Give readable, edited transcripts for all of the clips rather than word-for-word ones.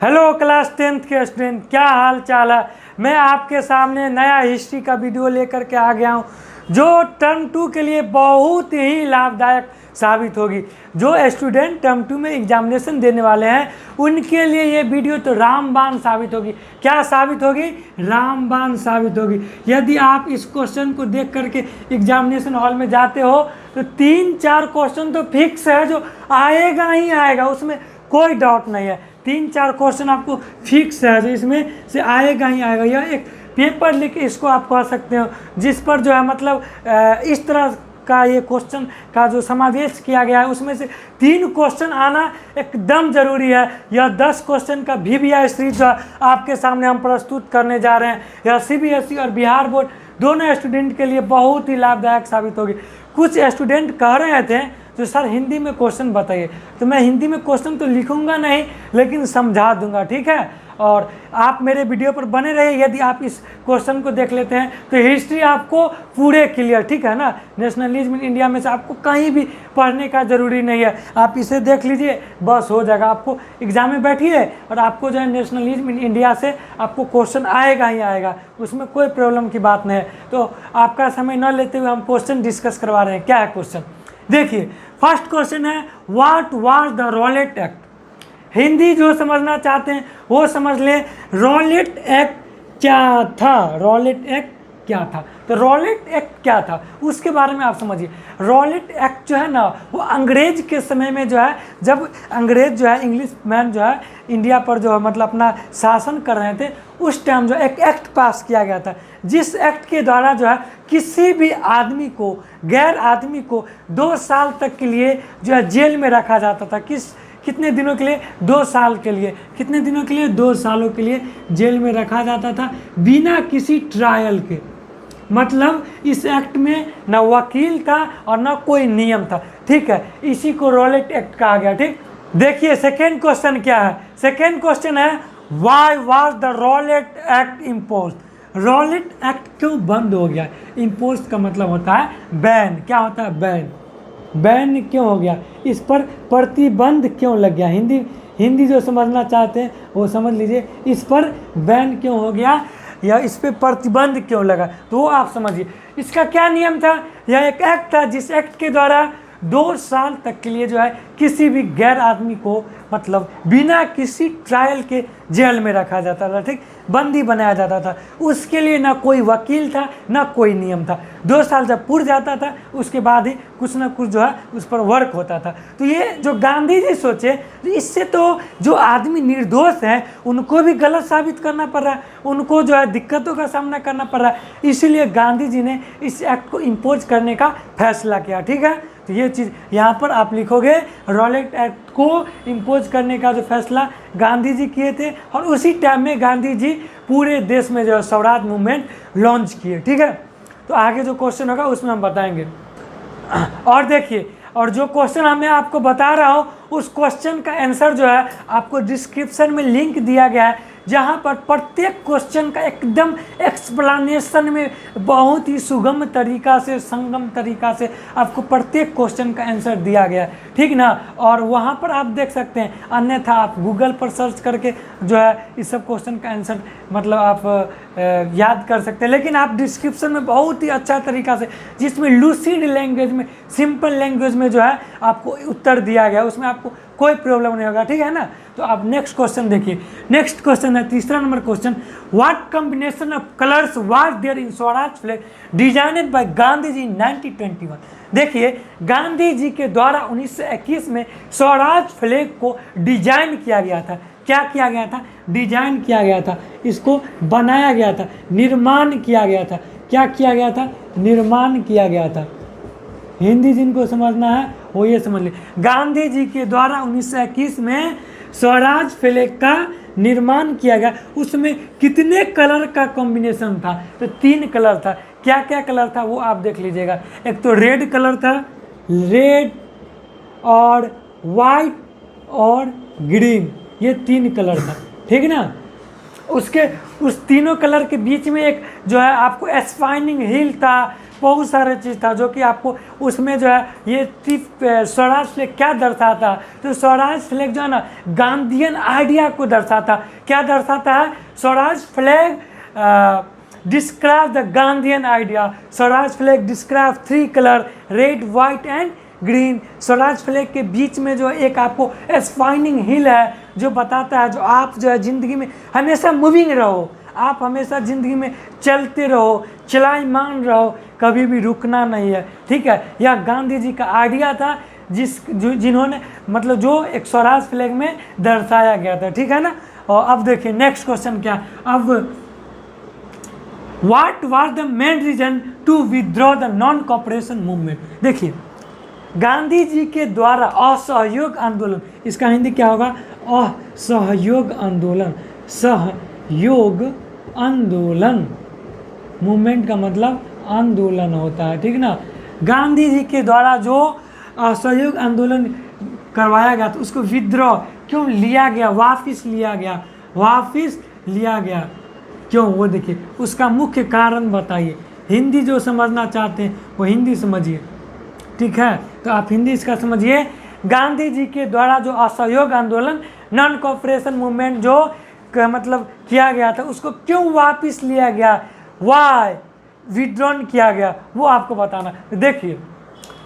Hello class 10th के student, क्या हाल चाल है। मैं आपके सामने नया हिस्ट्री का वीडियो लेकर के आ गया हूं जो टर्म 2 के लिए बहुत ही लाभदायक साबित होगी। जो स्टूडेंट टर्म 2 में एग्जामिनेशन देने वाले हैं उनके लिए ये वीडियो तो रामबाण साबित होगी। क्या साबित होगी? रामबाण साबित होगी। यदि आप इस क्वेश्चन को देख करके एग्जामिनेशन हॉल में जाते हो तो 3-4 क्वेश्चन तो फिक्स है जो आएगा ही आएगा, उसमें कोई डाउट नहीं है। 3-4 क्वेश्चन आपको फिक्स है जो इसमें से आएगा ही आएगा। यह एक पेपर लिख इसको आप कह सकते हो जिस पर जो है मतलब इस तरह का ये क्वेश्चन का जो समावेश किया गया है उसमें से 3 क्वेश्चन आना एकदम ज़रूरी है। यह 10 क्वेश्चन का VVI सीरीज आपके सामने हम प्रस्तुत करने जा रहे हैं। यह CBSE और बिहार बोर्ड दोनों स्टूडेंट के लिए बहुत ही लाभदायक साबित होगी। कुछ स्टूडेंट कह रहे थे तो सर हिंदी में क्वेश्चन बताइए, तो मैं हिंदी में क्वेश्चन तो लिखूंगा नहीं लेकिन समझा दूंगा, ठीक है। और आप मेरे वीडियो पर बने रहिए। यदि आप इस क्वेश्चन को देख लेते हैं तो हिस्ट्री आपको पूरे क्लियर, ठीक है ना। नेशनलिज्म इन इंडिया में से आपको कहीं भी पढ़ने का ज़रूरी नहीं है, आप इसे देख लीजिए बस हो जाएगा। आपको एग्जाम में बैठिए और आपको जो है नेशनलिज्म इन इंडिया से आपको क्वेश्चन आएगा ही आएगा, उसमें कोई प्रॉब्लम की बात नहीं है। तो आपका समय न लेते हुए हम क्वेश्चन डिस्कस करवा रहे हैं। क्या है क्वेश्चन? देखिए, फर्स्ट क्वेश्चन है what was the Rowlatt act. Hindi जो समझना चाहते हैं वो समझ लें, रॉलेट एक्ट क्या था। रॉलेट एक्ट क्या था? तो रॉलेट एक्ट क्या था उसके बारे में आप समझिए। रॉलेट एक्ट जो है ना वो अंग्रेज के समय में जो है, जब अंग्रेज जो है इंग्लिश मैन जो है इंडिया पर जो है मतलब अपना शासन कर रहे थे उस टाइम जो एक एक्ट पास किया गया था जिस एक्ट के द्वारा जो है किसी भी आदमी को, गैर आदमी को 2 साल तक के लिए जो है जेल में रखा जाता था। कितने दिनों के लिए? 2 साल के लिए। कितने दिनों के लिए? 2 सालों के लिए जेल में रखा जाता था बिना किसी ट्रायल के। मतलब इस एक्ट में ना वकील था और ना कोई नियम था, ठीक है। इसी को रॉलेट एक्ट कहा गया, ठीक। देखिए सेकेंड क्वेश्चन क्या है। सेकेंड क्वेश्चन है why was the Rowlatt act imposed. Rowlatt act क्यों बंद हो गया? इम्पोज्ड का मतलब होता है बैन। क्या होता है? बैन। बैन क्यों हो गया? इस पर प्रतिबंध क्यों लग गया? हिंदी जो समझना चाहते हैं वो समझ लीजिए, इस पर बैन क्यों हो गया या इस पर प्रतिबंध क्यों लगा तो वो आप समझिए। इसका क्या नियम था? यह एक एक्ट था जिस एक्ट के द्वारा 2 साल तक के लिए जो है किसी भी गैर आदमी को मतलब बिना किसी ट्रायल के जेल में रखा जाता था, ठीक, बंदी बनाया जाता था। उसके लिए ना कोई वकील था ना कोई नियम था। 2 साल जब पूर जाता था उसके बाद ही कुछ ना कुछ जो है उस पर वर्क होता था। तो ये जो गांधी जी सोचे तो इससे तो जो आदमी निर्दोष हैं उनको भी गलत साबित करना पड़ रहा है, उनको जो है दिक्कतों का सामना करना पड़ रहा है। इसीलिए गांधी जी ने इस एक्ट को इम्पोज करने का फैसला किया, ठीक है। तो ये चीज़ यहाँ पर आप लिखोगे, रॉलेट एक्ट को इम्पोज करने का जो फैसला गांधी जी किए थे और उसी टाइम में गांधी जी पूरे देश में जो है स्वराज मूवमेंट लॉन्च किए, ठीक है। तो आगे जो क्वेश्चन होगा उसमें हम बताएंगे। और देखिए, और जो क्वेश्चन मैं आपको बता रहा हूँ उस क्वेश्चन का आंसर जो है आपको डिस्क्रिप्शन में लिंक दिया गया है जहाँ पर प्रत्येक क्वेश्चन का एकदम एक्सप्लेनेशन में बहुत ही सुगम तरीका से, संगम तरीका से आपको प्रत्येक क्वेश्चन का आंसर दिया गया है, ठीक ना। और वहाँ पर आप देख सकते हैं, अन्यथा आप गूगल पर सर्च करके जो है इस सब क्वेश्चन का आंसर मतलब आप याद कर सकते हैं। लेकिन आप डिस्क्रिप्शन में बहुत ही अच्छा तरीका से, जिसमें लूसिड लैंग्वेज में, सिंपल लैंग्वेज में जो है आपको उत्तर दिया गया, उसमें आपको कोई प्रॉब्लम नहीं होगा, ठीक है ना। तो आप नेक्स्ट क्वेश्चन देखिए। नेक्स्ट क्वेश्चन है 3रा number question, what combination of colours was there in Swaraj flag designed by Gandhi ji 1921। देखिए, गांधी जी के द्वारा 1921 में स्वराज फ्लैग को डिजाइन किया गया था। क्या किया गया था? डिजाइन किया गया था, इसको बनाया गया था, निर्माण किया गया था। क्या किया गया था? निर्माण किया गया था। हिंदी जिनको समझना है वो ये समझ ले। गांधी जी के द्वारा 1921 में स्वराज फ्लैग का निर्माण किया गया। उसमें कितने कलर का कॉम्बिनेशन था? तो 3 कलर था। क्या क्या कलर था वो आप देख लीजिएगा। एक तो रेड कलर था, रेड और वाइट और ग्रीन, ये 3 कलर था, ठीक ना। उसके उस तीनों कलर के बीच में एक जो है आपको एस्पाइनिंग हिल था, बहुत सारे चीज़ था जो कि आपको उसमें जो है ये स्वराज फ्लैग क्या दर्शाता है, तो स्वराज फ्लैग जो है ना गांधीयन आइडिया को दर्शाता। क्या दर्शाता है? Swaraj flag describe the Gandhian idea. Swaraj flag describe 3 colour red, white and green. Swaraj flag के बीच में जो एक आपको एस्पाइनिंग हिल है जो बताता है जो आप जो है ज़िंदगी में हमेशा मूविंग रहो, आप हमेशा ज़िंदगी में चलते रहो, चलायमान रहो, कभी भी रुकना नहीं है, ठीक है। यह गांधी जी का आइडिया था जिन्होंने मतलब जो एक स्वराज फ्लैग में दर्शाया गया था, ठीक है ना। और अब देखिए नेक्स्ट क्वेश्चन क्या, अब what was the main reason to withdraw the non cooperation movement. देखिए गांधी जी के द्वारा असहयोग आंदोलन, इसका हिंदी क्या होगा? असहयोग आंदोलन। सहयोग आंदोलन, मूवमेंट का मतलब आंदोलन होता है, ठीक ना। गांधी जी के द्वारा जो असहयोग आंदोलन करवाया गया था उसको विथड्रॉ क्यों लिया गया, वापस लिया गया, वापस लिया गया क्यों, वो देखिए उसका मुख्य कारण बताइए। हिंदी जो समझना चाहते हैं वो हिंदी समझिए, ठीक है। तो आप हिंदी इसका समझिए। गांधी जी के द्वारा जो असहयोग आंदोलन नॉन कॉपरेशन मूवमेंट जो मतलब किया गया था उसको क्यों वापस लिया गया, वाई विड्रॉन किया गया, वो आपको बताना। देखिए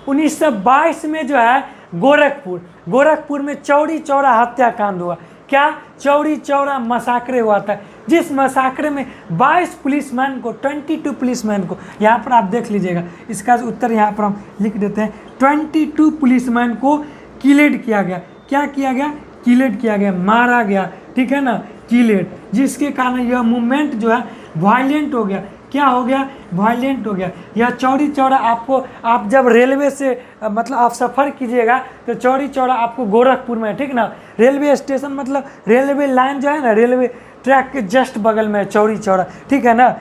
1922 में जो है गोरखपुर में चौरी चौरा हत्याकांड हुआ। क्या? चौरी चौरा मसाकरे हुआ था, जिस मसाकरे में 22 पुलिसमैन को 22 पुलिसमैन को, यहाँ पर आप देख लीजिएगा, इसका उत्तर यहाँ पर हम लिख देते हैं। 22 पुलिसमैन को किलेड किया गया। क्या किया गया? किलेड किया गया, मारा गया, ठीक है ना, किलेड, जिसके कारण यह मूवमेंट जो है वायलेंट हो गया। क्या हो गया? वायलेंट हो गया। यह चौरी चौरा आपको, आप जब रेलवे से मतलब आप सफ़र कीजिएगा तो चौरी चौरा आपको गोरखपुर में, ठीक ना, रेलवे स्टेशन मतलब रेलवे लाइन जो है ना, रेलवे ट्रैक के जस्ट बगल में चौरी चौरा, ठीक है ना।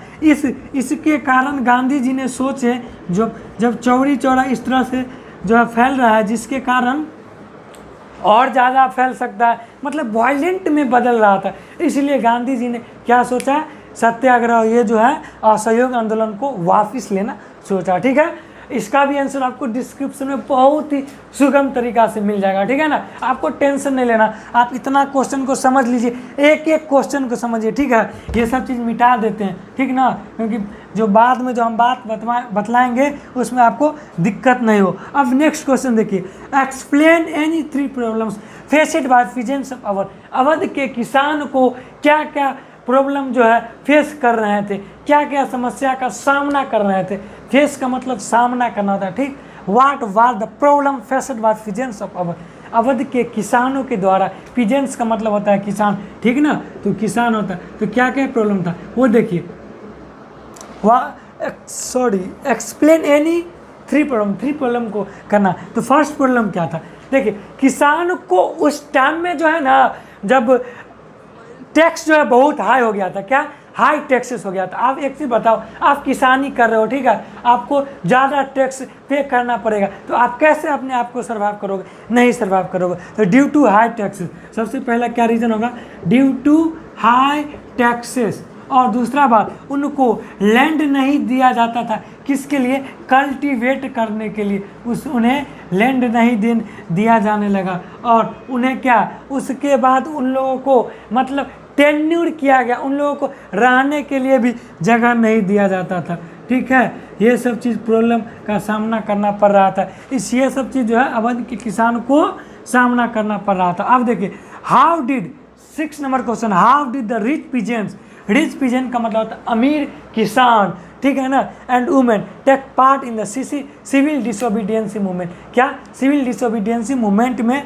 इसके कारण गांधी जी ने सोचे जब चौरी चौरा इस तरह से जो है फैल रहा है, जिसके कारण और ज़्यादा फैल सकता है, मतलब वायलेंट में बदल रहा था, इसलिए गांधी जी ने क्या सोचा? सत्याग्रह, ये जो है असहयोग आंदोलन को वापस लेना सोचा, ठीक है। इसका भी आंसर आपको डिस्क्रिप्शन में बहुत ही सुगम तरीका से मिल जाएगा, ठीक है ना। आपको टेंशन नहीं लेना, आप इतना क्वेश्चन को समझ लीजिए, एक एक क्वेश्चन को समझिए, ठीक है। ये सब चीज़ मिटा देते हैं, ठीक ना, क्योंकि जो बाद में जो हम बात बतलाएंगे उसमें आपको दिक्कत नहीं हो। अब नेक्स्ट क्वेश्चन देखिए, explain any 3 problems faced by peasants of Awadh. Awadh के किसान को क्या क्या प्रॉब्लम जो है फेस कर रहे थे, क्या क्या समस्या का सामना कर रहे थे। फेस का मतलब सामना करना होता है, ठीक। What was the problem faced by peasants of Awadh. Awadh के किसानों के द्वारा, पीजेंट्स का मतलब होता है किसान, ठीक ना, तो किसान होता है, तो क्या क्या प्रॉब्लम था वो देखिए। एक्सप्लेन एनी 3 प्रॉब्लम को करना। तो फर्स्ट प्रॉब्लम क्या था? देखिए किसान को उस टाइम में जो है ना, जब टैक्स जो है बहुत हाई हो गया था, क्या हाई टैक्सेस हो गया था। आप एक चीज़ बताओ, आप किसानी कर रहे हो, ठीक है, आपको ज़्यादा टैक्स पे करना पड़ेगा, तो आप कैसे अपने आप को सर्वाइव करोगे? नहीं सर्वाइव करोगे। तो ड्यू टू हाई टैक्सेस, सबसे पहला क्या रीज़न होगा? Due to high taxes. और दूसरा बात, उनको लैंड नहीं दिया जाता था, किसके लिए? कल्टीवेट करने के लिए, उन्हें लैंड नहीं दिया जाने लगा। और उन्हें क्या, उसके बाद उन लोगों को मतलब टेन्यूर किया गया, उन लोगों को रहने के लिए भी जगह नहीं दिया जाता था, ठीक है। ये सब चीज़ प्रॉब्लम का सामना करना पड़ रहा था, ये सब चीज़ जो है अवध के किसान को सामना करना पड़ रहा था। अब देखिए, how did 6 number question, how did the rich peasants, rich peasant का मतलब होता है अमीर किसान, ठीक है ना, and women take part in the civil disobedience movement. क्या? सिविल डिसोबीडियंसी मूवमेंट में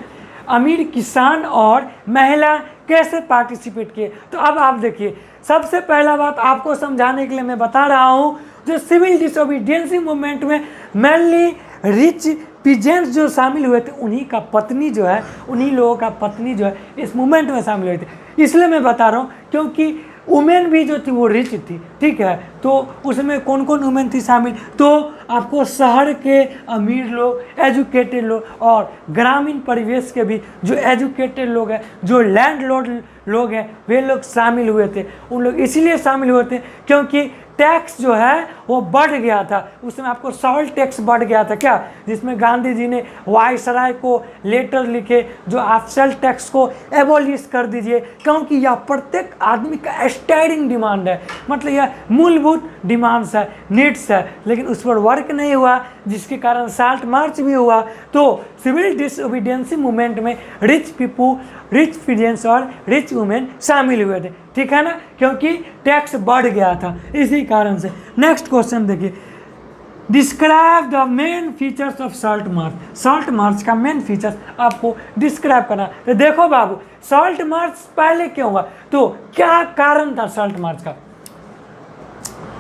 अमीर किसान और महिला कैसे पार्टिसिपेट किए? तो अब आप देखिए, सबसे पहला बात आपको समझाने के लिए मैं बता रहा हूँ, जो सिविल डिसोबीडियंसी मूवमेंट में मेनली रिच पीजेंट्स जो शामिल हुए थे, उन्हीं का पत्नी जो है, उन्हीं लोगों का पत्नी जो है इस मूवमेंट में शामिल हुए थे। इसलिए मैं बता रहा हूँ क्योंकि वुमेन भी जो थी वो रिच थी, ठीक है, तो उसमें कौन कौन वुमेन थी शामिल, तो आपको शहर के अमीर लोग, एजुकेटेड लोग और ग्रामीण परिवेश के भी जो एजुकेटेड लोग हैं, जो लैंडलॉर्ड लोग हैं, वे लोग शामिल हुए थे। उन लोग इसलिए शामिल हुए थे क्योंकि टैक्स जो है वो बढ़ गया था। उसमें आपको सॉल्ट टैक्स बढ़ गया था क्या, जिसमें गांधी जी ने वायसराय को लेटर लिखे जो आप सेल्फ टैक्स को एबॉलिश कर दीजिए, क्योंकि यह प्रत्येक आदमी का स्टैंडिंग डिमांड है, मतलब यह मूलभूत डिमांड्स है, नीड्स है, लेकिन उस पर वर्क नहीं हुआ, जिसके कारण साल्ट मार्च भी हुआ। तो सिविल डिसओबीडियंस मूवमेंट में रिच पीपल, रिच पीजेंट्स और रिच वुमेन शामिल हुए थे, ठीक है ना, क्योंकि टैक्स बढ़ गया था इसी कारण से। नेक्स्ट क्वेश्चन देखिए, describe the main features of salt march. Salt march का मेन फीचर्स आपको डिस्क्राइब करना। तो देखो बाबू, सॉल्ट मार्च पहले क्यों हुआ, तो क्या कारण था सॉल्ट मार्च का।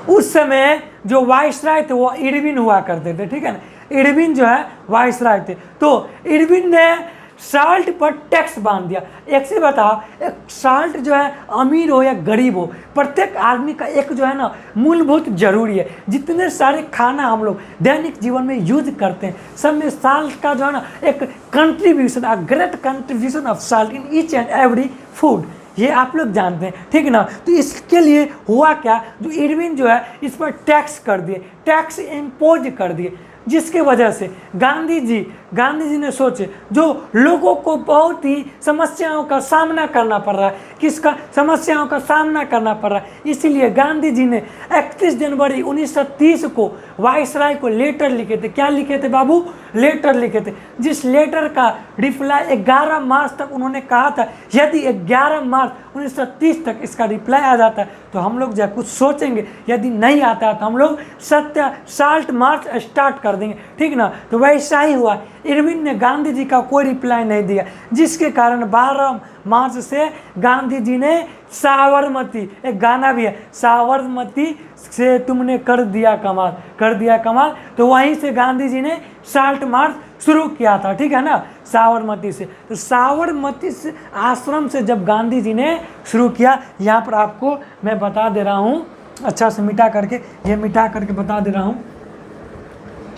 उस समय जो वाइसराय थे वो इरविन हुआ करते थे, ठीक है ना, इरविन जो है वाइसराय थे। तो इरविन ने साल्ट पर टैक्स बांध दिया। एक से बताओ, एक साल्ट जो है अमीर हो या गरीब हो, प्रत्येक आदमी का एक जो है ना मूलभूत जरूरी है। जितने सारे खाना हम लोग दैनिक जीवन में यूज करते हैं, सब में साल्ट का जो है ना एक contribution, a great contribution of salt in each and every food, ये आप लोग जानते हैं, ठीक है ना। तो इसके लिए हुआ क्या, जो इरविन जो है इस पर टैक्स कर दिए, टैक्स इम्पोज कर दिए, जिसके वजह से गांधी जी ने सोचे जो लोगों को बहुत ही समस्याओं का सामना करना पड़ रहा है, किसका समस्याओं का सामना करना पड़ रहा है, इसीलिए गांधी जी ने 31 जनवरी 1930 को वाइसराय को लेटर लिखे थे। क्या लिखे थे बाबू, लेटर लिखे थे, जिस लेटर का रिप्लाई 11 मार्च तक उन्होंने कहा था, यदि 11 मार्च 1930 तक इसका रिप्लाई आ जाता है तो हम लोग जो कुछ सोचेंगे, यदि नहीं आता है तो हम लोग साल्ट मार्च स्टार्ट कर देंगे, ठीक ना। तो वैसा ही हुआ, इरविन ने गांधी जी का कोई रिप्लाई नहीं दिया, जिसके कारण 12 मार्च से गांधी जी ने साबरमती, एक गाना भी है, साबरमती से तुमने कर दिया कमाल, कर दिया कमाल, तो वहीं से गांधी जी ने साल्ट मार्च शुरू किया था, ठीक है ना, साबरमती से। तो साबरमती से आश्रम से जब गांधी जी ने शुरू किया, यहाँ पर आपको मैं बता दे रहा हूँ, अच्छा से मिटा करके, ये मिटा करके बता दे रहा हूँ,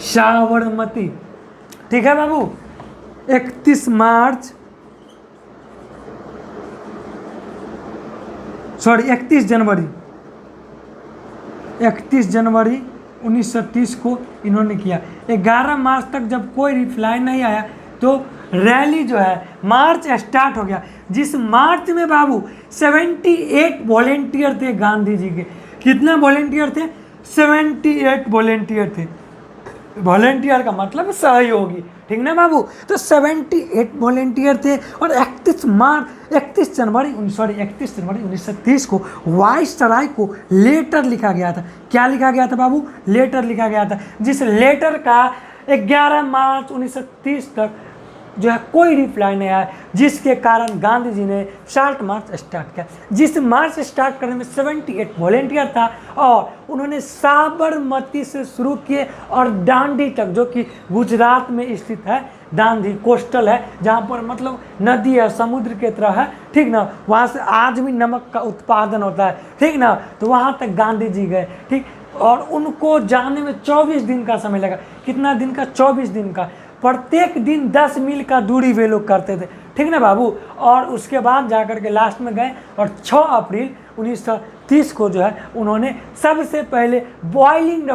साबरमती, ठीक है बाबू, 31 मार्च, सॉरी 31 जनवरी 1930 को इन्होंने किया। 11 मार्च तक जब कोई रिप्लाई नहीं आया तो रैली जो है मार्च स्टार्ट हो गया, जिस मार्च में बाबू 78 वॉलेंटियर थे गांधी जी के। कितना वॉलेंटियर थे, 78 वॉलेंटियर थे। वॉलेंटियर का मतलब सहयोगी, ठीक ना बाबू। तो 78 वॉलेंटियर थे और 31 जनवरी 1930 को वाइसराय को लेटर लिखा गया था। क्या लिखा गया था बाबू, लेटर लिखा गया था, जिस लेटर का 11 मार्च 1930 तक जो है कोई रिप्लाई नहीं आया, जिसके कारण गांधी जी ने साल्ट मार्च स्टार्ट किया। जिस मार्च स्टार्ट करने में 78 वॉलेंटियर था और उन्होंने साबरमती से शुरू किए और दांडी तक, जो कि गुजरात में स्थित है, दांडी कोस्टल है, जहाँ पर मतलब नदी है, समुद्र की तरह है, ठीक ना, वहाँ से आज भी नमक का उत्पादन होता है, ठीक ना। तो वहाँ तक गांधी जी गए, ठीक, और उनको जाने में 24 दिन का समय लगा। कितना दिन का, 24 दिन का। प्रत्येक दिन 10 मील का दूरी वे लोग करते थे, ठीक ना बाबू। और उसके बाद जाकर के लास्ट में गए और 6 अप्रैल 1930 को जो है उन्होंने सबसे पहले बॉइलिंग द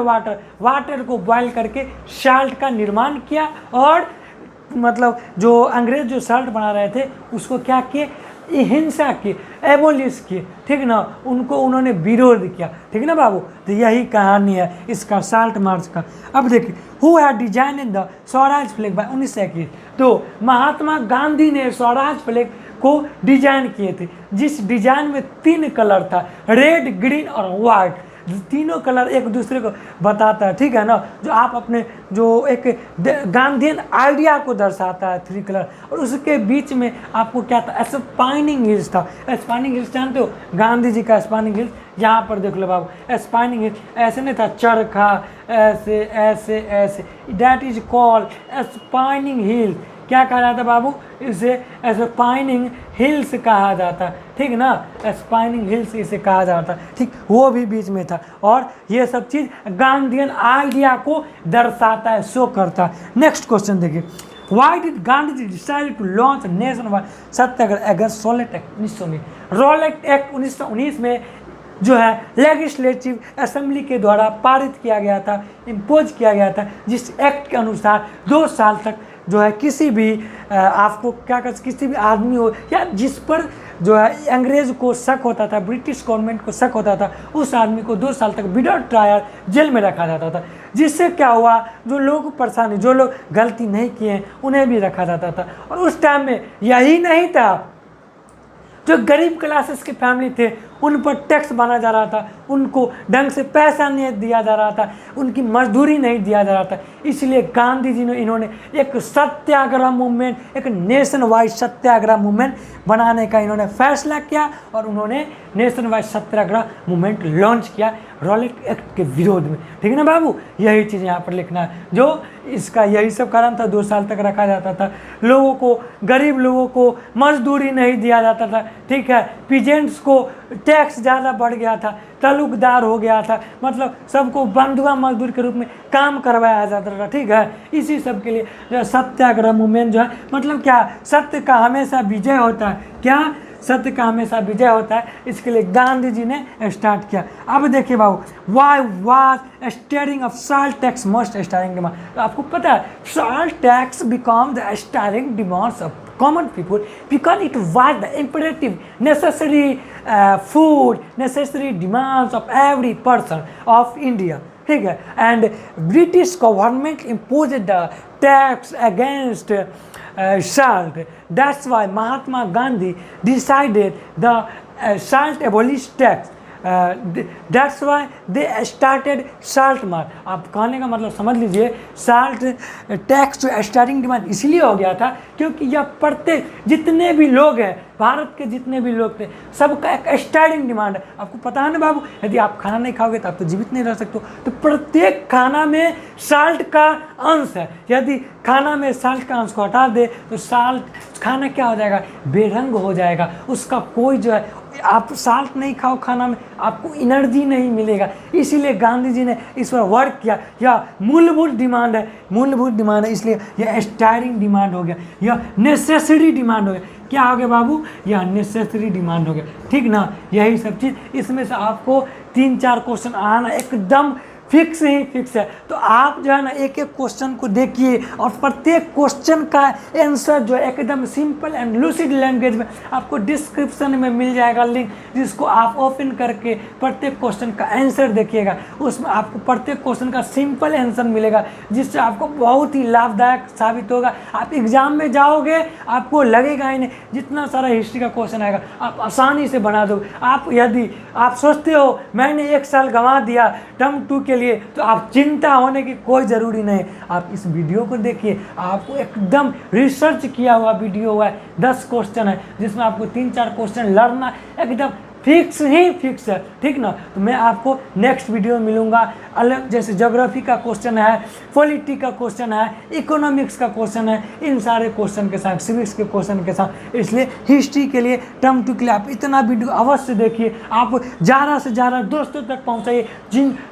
वाटर को बॉयल करके साल्ट का निर्माण किया और मतलब जो अंग्रेज जो साल्ट बना रहे थे उसको क्या किए, हिंसा की, एबोलिश किए, ठीक ना, उनको उन्होंने विरोध किया, ठीक ना बाबू। तो यही कहानी है इसका साल्ट मार्च का। अब देखिए, who had design the Swaraj flag by 1921। तो महात्मा गांधी ने स्वराज फ्लैग को डिजाइन किए थे, जिस डिजाइन में 3 कलर था, रेड, ग्रीन और वाइट। तीनों कलर एक दूसरे को बताता है, ठीक है ना, जो आप अपने जो एक गांधीयन आइडिया को दर्शाता है 3 कलर। और उसके बीच में आपको क्या था, एस्पाइनिंग हिल्स था। एस्पाइनिंग हिल्स जानते हो, गांधी जी का एस्पाइनिंग हिल्स, यहाँ पर देख लो बाबू, एस्पाइनिंग हिल्स ऐसे नहीं था, चरखा ऐसे ऐसे ऐसे, दैट इज कॉल्ड एस्पाइनिंग हिल। क्या कहा जाता है बाबू, इसे एस्पाइनिंग हिल्स कहा जाता, ठीक ना, एस्पाइनिंग हिल्स इसे कहा जाता, ठीक, वो भी बीच में था। और ये सब चीज़ गांधीयन आइडिया को दर्शाता है, शो करता है। नेक्स्ट क्वेश्चन देखिए, why did Gandhi ji decide to launch nation wide satyagraha against Rowlatt act 1919? Rowlatt act 1919 में जो है लेजिस्लेटिव असेंबली के द्वारा पारित किया गया था, इम्पोज किया गया था, जिस एक्ट के अनुसार 2 साल तक जो है किसी भी आपको क्या कर, किसी भी आदमी हो या जिस पर जो है अंग्रेज़ को शक होता था, ब्रिटिश गवर्नमेंट को शक होता था, उस आदमी को 2 साल तक विदाउट ट्रायल जेल में रखा जाता था। जिससे क्या हुआ, जो लोग परेशानी, जो लोग गलती नहीं किए हैं उन्हें भी रखा जाता था। और उस टाइम में यही नहीं था, जो गरीब क्लासेस के फैमिली थे उन पर टैक्स बना जा रहा था, उनको ढंग से पैसा नहीं दिया जा रहा था, उनकी मजदूरी नहीं दिया जा रहा था। इसलिए गांधी जी ने इन्होंने एक सत्याग्रह मूवमेंट, एक नेशन वाइड सत्याग्रह मूवमेंट बनाने का इन्होंने फैसला किया और उन्होंने नेशन वाइड सत्याग्रह मूवमेंट लॉन्च किया रॉलेट एक्ट के विरोध में, ठीक है ना बाबू। यही चीज़ यहाँ पर लिखना है, जो इसका यही सब कारण था, 2 साल तक रखा जाता था, लोगों को, गरीब लोगों को मजदूरी नहीं दिया जाता था, ठीक है, पीजेंट्स को टैक्स ज़्यादा बढ़ गया था, तलुकदार हो गया था, मतलब सबको बंधुआ मजदूर के रूप में काम करवाया जाता था, ठीक है। इसी सब के लिए जो सत्याग्रह मूवमेंट जो है, मतलब क्या, सत्य का हमेशा विजय होता है, क्या, सत्य का हमेशा विजय होता है, इसके लिए गांधी जी ने स्टार्ट किया। अब देखिए बाबू, why was steering of salt tax most stirring demand. तो आपको पता है salt tax become the stirring demands of common people because it was the imperative, necessary food, necessary demands of every person of India, ठीक है। And British government imposed the tax against salt. That's why Mahatma Gandhi decided the salt abolish tax. That's why they started salt march. आप कहने का मतलब समझ लीजिए, salt tax जो starting demand इसलिए हो गया था क्योंकि यह प्रत्येक जितने भी लोग हैं, भारत के जितने भी लोग थे, सबका एक स्टार्टिंग डिमांड है। आपको पता है ना बाबू, यदि आप खाना नहीं खाओगे तो आप तो जीवित नहीं रह सकते हो। तो प्रत्येक खाना में साल्ट का अंश है, यदि खाना में साल्ट का अंश को हटा दे तो साल्ट खाना क्या हो जाएगा, बेरंग हो जाएगा, उसका कोई जो है, आप साल्ट नहीं खाओ खाना में, आपको एनर्जी नहीं मिलेगा। इसीलिए गांधी जी ने इस पर वर्क किया। यह मूलभूत डिमांड है, मूलभूत डिमांड है, इसलिए यह स्टारिंग डिमांड हो गया, यह नेसेसरी डिमांड हो गया। क्या हो गया बाबू, यह नेसेसरी डिमांड हो गया, ठीक ना। यही सब चीज़ इसमें से आपको 3-4 क्वेश्चन आना एकदम फिक्स ही फिक्स है। तो आप जो है ना एक एक क्वेश्चन को देखिए और प्रत्येक क्वेश्चन का आंसर जो है एकदम सिंपल एंड लूसिड लैंग्वेज में आपको डिस्क्रिप्शन में मिल जाएगा लिंक, जिसको आप ओपन करके प्रत्येक क्वेश्चन का आंसर देखिएगा। उसमें आपको प्रत्येक क्वेश्चन का सिंपल आंसर मिलेगा, जिससे आपको बहुत ही लाभदायक साबित होगा। आप एग्जाम में जाओगे, आपको लगेगा ही नहीं, जितना सारा हिस्ट्री का क्वेश्चन आएगा आप आसानी से बना दोगे। आप यदि आप सोचते हो मैंने 1 साल गंवा दिया टर्म 2 के लिए, तो आप चिंता होने की कोई ज़रूरी नहीं। आप इस वीडियो को देखिए, आपको एकदम रिसर्च किया हुआ वीडियो हुआ है, 10 क्वेश्चन है, जिसमें आपको 3-4 क्वेश्चन लर्न एकदम फिक्स ही फिक्स है, ठीक ना। तो मैं आपको नेक्स्ट वीडियो में मिलूँगा। अलग जैसे ज्योग्राफी का क्वेश्चन है, पॉलिटी का क्वेश्चन है, इकोनॉमिक्स का क्वेश्चन है, इन सारे क्वेश्चन के साथ, सिविक्स के क्वेश्चन के साथ। इसलिए हिस्ट्री के लिए, टर्म 2 के लिए आप इतना वीडियो अवश्य देखिए। आप ज़्यादा से ज़्यादा दोस्तों तक पहुँचाइए।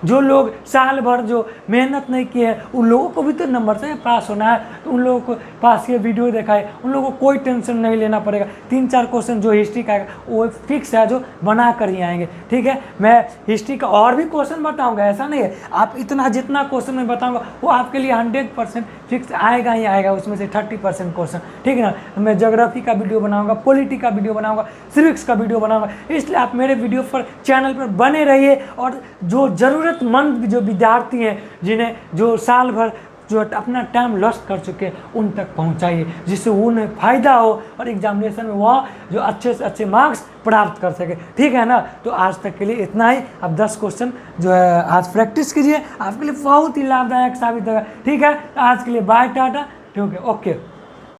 जो लोग साल भर जो मेहनत नहीं की है, उन लोगों को भी तो नंबर से पास होना है, तो उन लोगों को पास ये वीडियो दिखाए, उन लोगों को कोई टेंशन नहीं लेना पड़ेगा। 3-4 क्वेश्चन जो हिस्ट्री का आएगा वो फिक्स है, जो बना कर ही आएंगे, ठीक है। मैं हिस्ट्री का और भी क्वेश्चन बताऊंगा, ऐसा नहीं है। आप इतना जितना क्वेश्चन मैं बताऊंगा वो आपके लिए 100% फिक्स आएगा ही आएगा, उसमें से 30% क्वेश्चन, ठीक है ना। मैं ज्योग्राफी का वीडियो बनाऊंगा, पॉलिटी का वीडियो बनाऊंगा, सिविक्स का वीडियो बनाऊंगा। इसलिए आप मेरे वीडियो पर, चैनल पर बने रहिए और जो ज़रूरतमंद जो विद्यार्थी हैं, जिन्हें जो साल भर जो अपना टाइम लॉस कर चुके हैं, उन तक पहुंचाइए, जिससे उन्हें फ़ायदा हो और एग्जामिनेशन में वह जो अच्छे से अच्छे मार्क्स प्राप्त कर सके, ठीक है ना। तो आज तक के लिए इतना ही। अब 10 क्वेश्चन जो है आज प्रैक्टिस कीजिए, आपके लिए बहुत ही लाभदायक साबित होगा, ठीक है। आज के लिए बाय, टाटा, ठीक है, ओके।